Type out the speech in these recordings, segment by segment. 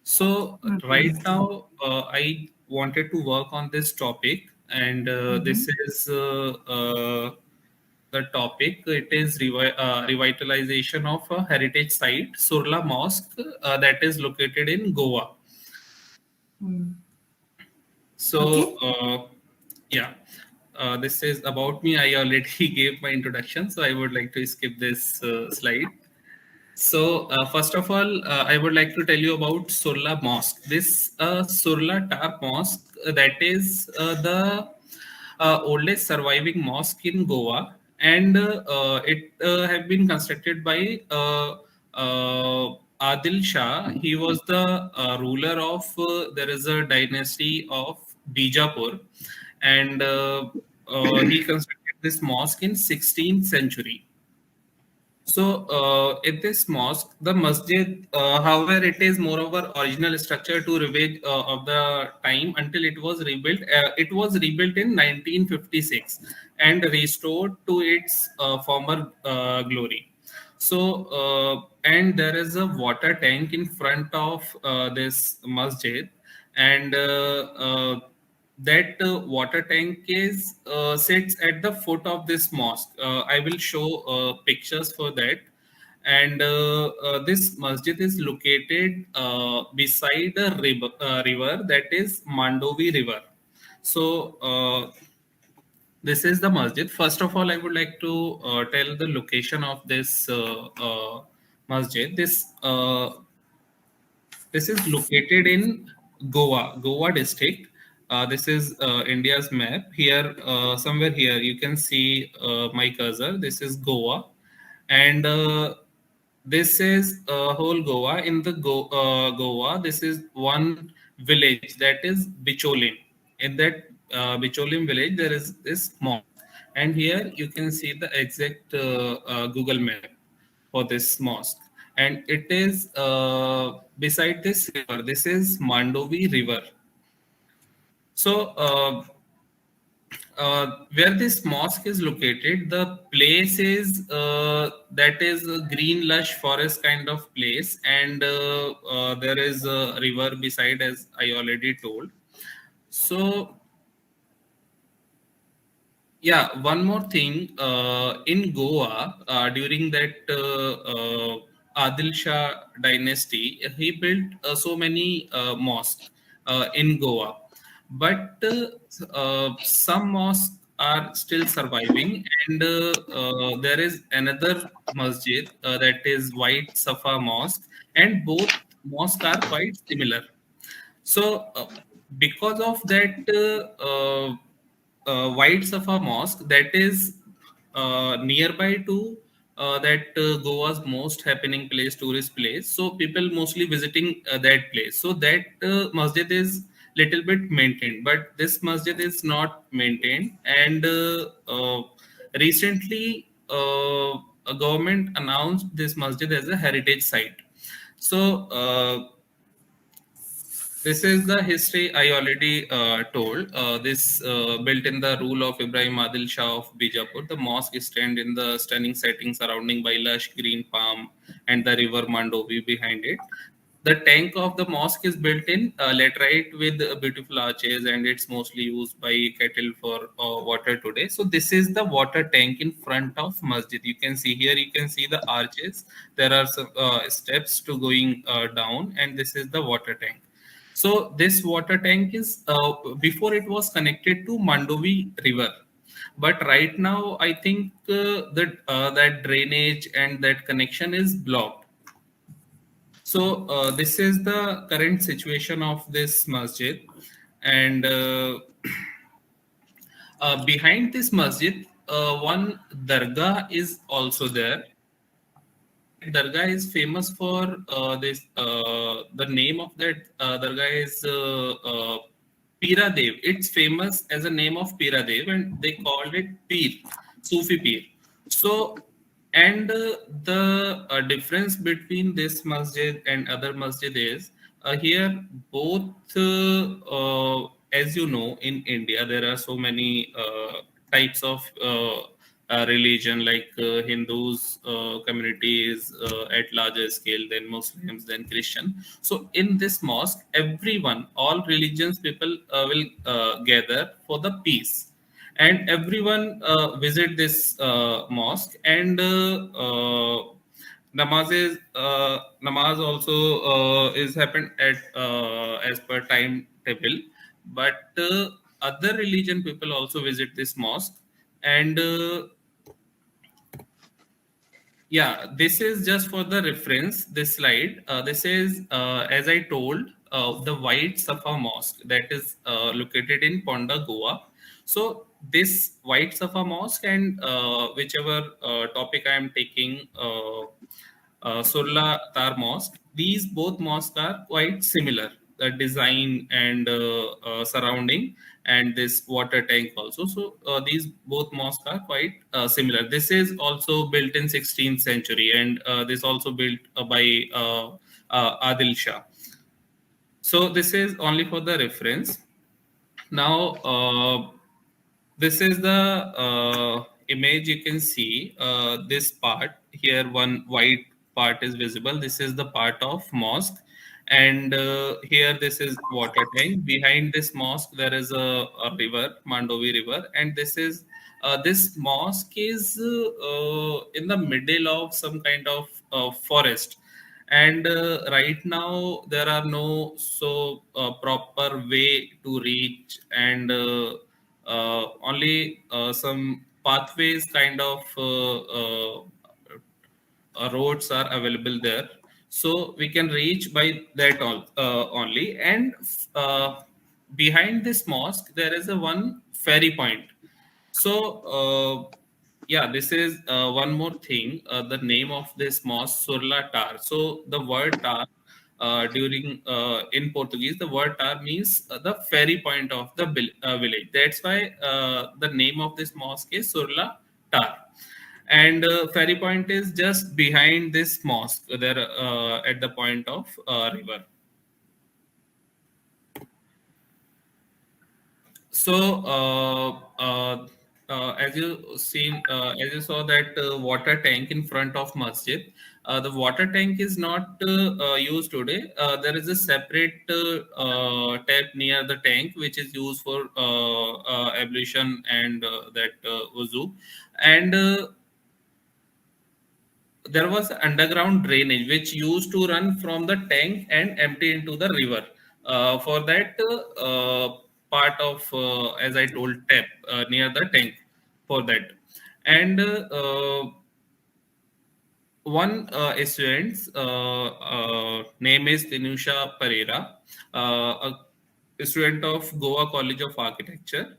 So right Mm-hmm. now, I wanted to work on this topic, and this Mm-hmm. is the topic. It is revitalization of a heritage site, Surla Mosque, that is located in Goa. Mm. So, Okay. yeah, this is about me. I already gave my introduction, so I would like to skip this slide. So, first of all, I would like to tell you about Surla Mosque. This Surla Tar Mosque, that is the oldest surviving mosque in Goa, and it have been constructed by Adil Shah. He was the ruler of there is a dynasty of Bijapur, and he constructed this mosque in 16th century. So, in this mosque, the masjid, however, it is moreover original structure to revenge of the time until it was rebuilt. It was rebuilt in 1956 and restored to its former glory. So, and there is a water tank in front of this masjid, and that water tank is sits at the foot of this mosque. I will show pictures for that. And this masjid is located beside a river that is Mandovi River. So this is the masjid. First of all, I would like to tell the location of this masjid. This is located in Goa district. This is India's map. Here, somewhere here, you can see my cursor. This is Goa, and this is whole Goa. In the Goa, this is one village that is Bicholim. In that Bicholim village, there is this mosque, and here you can see the exact Google map for this mosque, and it is beside this river. This is Mandovi River. So where this mosque is located, the place is that is a green lush forest kind of place, and there is a river beside, as I already told. So yeah, one more thing. In Goa, during that Adil Shah dynasty, he built so many mosques in Goa. But some mosques are still surviving, and there is another masjid that is White Safa Mosque, and both mosques are quite similar. So, because of that White Safa Mosque, that is nearby to that Goa's most happening place, tourist place. So people mostly visiting that place. So that masjid is little bit maintained, but this masjid is not maintained. And recently, a government announced this masjid as a heritage site. So. This is the history I already told. This built in the rule of Ibrahim Adil Shah of Bijapur. The mosque is stand in the stunning setting surrounding by lush green palm and the river Mandovi behind it. The tank of the mosque is built in laterite with beautiful arches, and it's mostly used by cattle for water today. So this is the water tank in front of masjid. You can see here. You can see the arches. There are some steps to going down, and this is the water tank. So this water tank is before it was connected to Mandovi River, but right now I think that that drainage and that connection is blocked. So this is the current situation of this masjid, and behind this masjid, one dargah is also there. That dargah is famous for this. The name of that dargah is Pira Dev. It's famous as a name of Pira Dev, and they called it Pir, Sufi Pir. So, and the difference between this masjid and other masjid is here both, as you know, in India there are so many types of religion, like Hindus community is at larger scale than Muslims, than Christian. So in this mosque, everyone, all religions people will gather for the peace, and everyone visit this mosque, and namaz also is happened at as per timetable, but other religion people also visit this mosque. And yeah, this is just for the reference. This slide. This is, as I told, the White Safa Mosque that is located in Ponda, Goa. So this White Safa Mosque, and whichever topic I am taking, Surla Tar Mosque. These both mosques are quite similar. The design and surrounding, and this water tank also. So these both mosques are quite similar. This is also built in 16th century, and this also built by Adil Shah. So this is only for the reference. Now, this is the image. You can see this part here. One white part is visible. This is the part of mosque, and here this is water tank. Behind this mosque, there is a river, Mandovi River, and this mosque is in the middle of some kind of forest. And right now there are no proper way to reach, and only some pathways kind of roads are available there, so we can reach by that only. And behind this mosque there is a one ferry point. So, yeah, this is one more thing. The name of this mosque, Surla Tar. So, the word tar, during in Portuguese, the word tar means the ferry point of the village. That's why the name of this mosque is Surla Tar. And ferry point is just behind this mosque, there at the point of river. So, as you saw that water tank in front of masjid, the water tank is not used today. There is a separate tap near the tank which is used for ablution and that wuzu. And there was underground drainage which used to run from the tank and empty into the river. For that part of, as I told, tap near the tank for that. And one student's name is Tinusha Pereira, a student of Goa College of Architecture.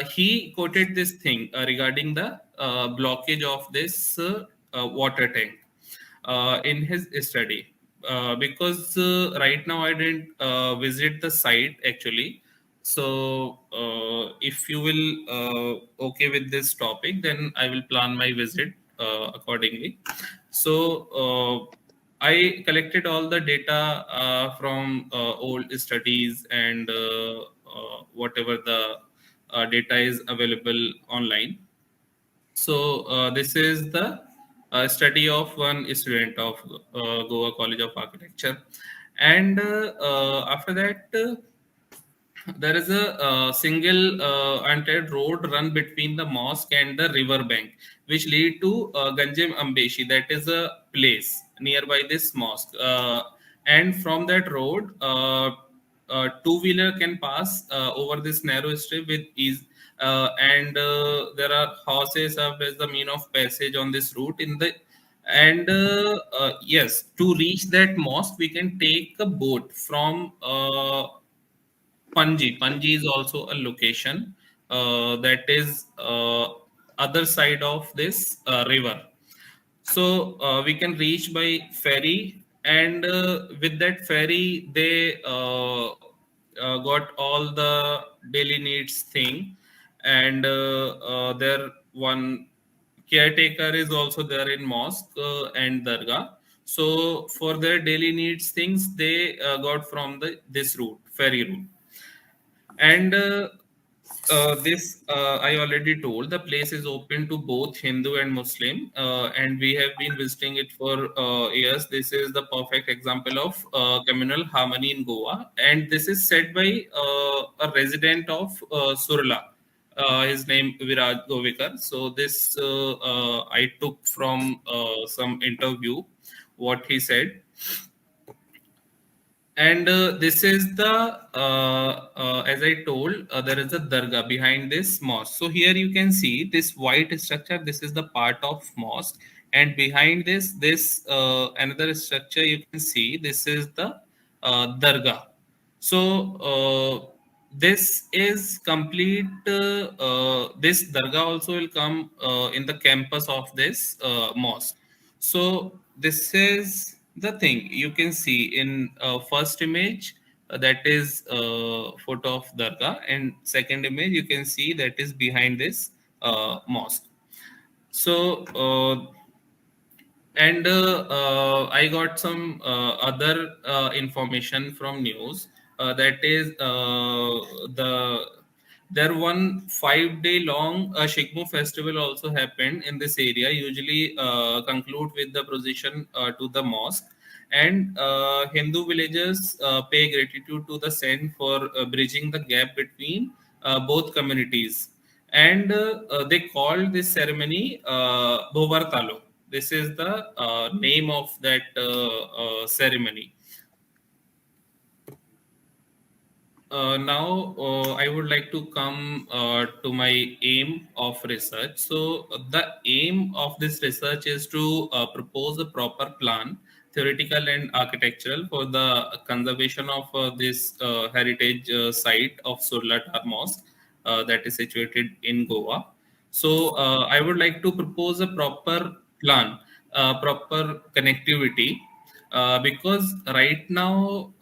He quoted this thing regarding the blockage of this water tank in his study. Because right now I didn't visit the site actually. So if you will okay with this topic, then I will plan my visit accordingly. So I collected all the data from old studies, and whatever the data is available online. So this is the study of one student of Goa College of Architecture. And after that, there is a single untied road run between the mosque and the river bank, which lead to Ganjem Ambeshi. That is a place nearby this mosque. And from that road, two-wheeler can pass over this narrow strip with ease. And there are horses served as the mean of passage on this route. And yes, to reach that mosque, we can take a boat from Panji. Panji is also a location that is other side of this river. So we can reach by ferry, and with that ferry, they got all the daily needs thing, and there one caretaker is also there in mosque and dargah. So for their daily needs things, they got from the this route, ferry route. And This I already told. The place is open to both Hindu and Muslim, and we have been visiting it for years. This is the perfect example of communal harmony in Goa, and this is said by a resident of Surla. His name Viraj Govikar. So this I took from some interview what he said. And this is the, as I told, there is a dargah behind this mosque. So here you can see this white structure. This is the part of mosque, and behind this another structure you can see. This is the dargah. So this is complete. This dargah also will come in the campus of this mosque. So this is the thing you can see in first image, that is photo of dargah, and second image you can see that is behind this mosque. So and I got some other information from news, that is the there one 5 day long Shikmu festival also happened in this area, usually conclude with the procession to the mosque, and Hindu villagers pay gratitude to the saint for bridging the gap between both communities, and they called this ceremony Bhovartalo. This is the name of that ceremony. Now, I would like to come to my aim of research. So, the aim of this research is to propose a proper plan, theoretical and architectural, for the conservation of this heritage site of Surla Tar Mosque that is situated in Goa. So, I would like to propose a proper plan, proper connectivity, because right now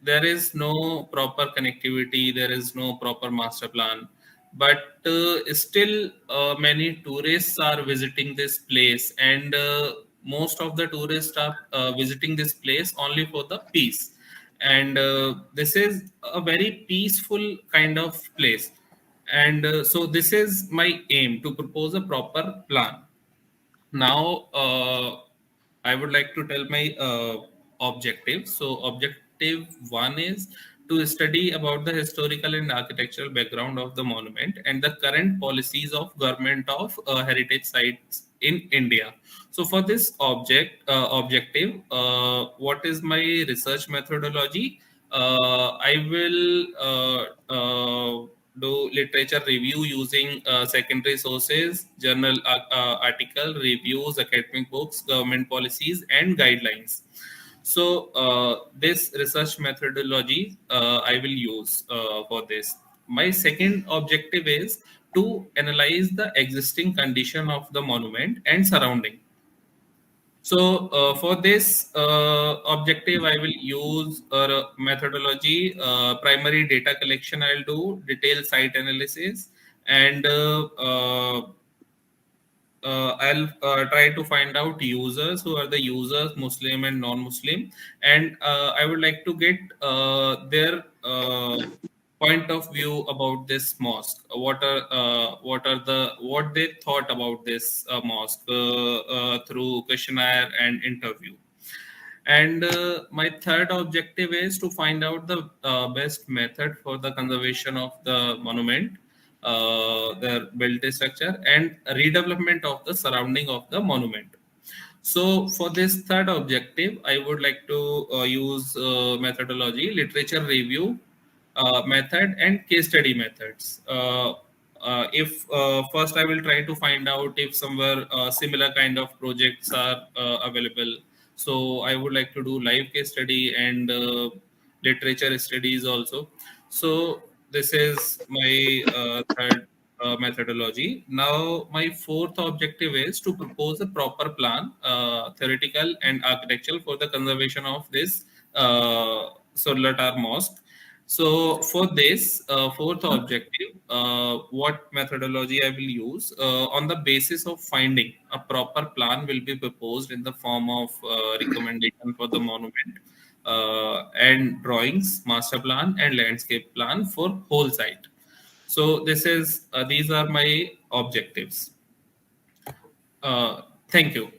there is no proper connectivity, there is no proper master plan, but still many tourists are visiting this place, and most of the tourists are visiting this place only for the peace, and this is a very peaceful kind of place, and so this is my aim, to propose a proper plan. Now, I would like to tell my objectives. So, objective one is to study about the historical and architectural background of the monument and the current policies of government of heritage sites in India. So, for this objective, what is my research methodology? I will do literature review using secondary sources, journal article, reviews, academic books, government policies, and guidelines. So this research methodology I will use for this. My second objective is to analyze the existing condition of the monument and surrounding. So for this objective, I will use a methodology, primary data collection. I'll do detailed site analysis, and I'll try to find out users, who are the users, Muslim and non-Muslim, and I would like to get their point of view about this mosque. What they thought about this mosque through questionnaire and interview. And my third objective is to find out the best method for the conservation of the monument, the built structure, and redevelopment of the surrounding of the monument. So, for this third objective, I would like to use methodology, literature review method, and case study methods. If first I will try to find out if somewhere similar kind of projects are available. So I would like to do live case study and literature studies also. So this is my third methodology. Now, my fourth objective is to propose a proper plan, theoretical and architectural, for the conservation of this Surla Tar Mosque. So, for this fourth objective, what methodology I will use? On the basis of finding, a proper plan will be proposed in the form of recommendation for the monument, and drawings, master plan, and landscape plan for whole site. So these are my objectives. Thank you.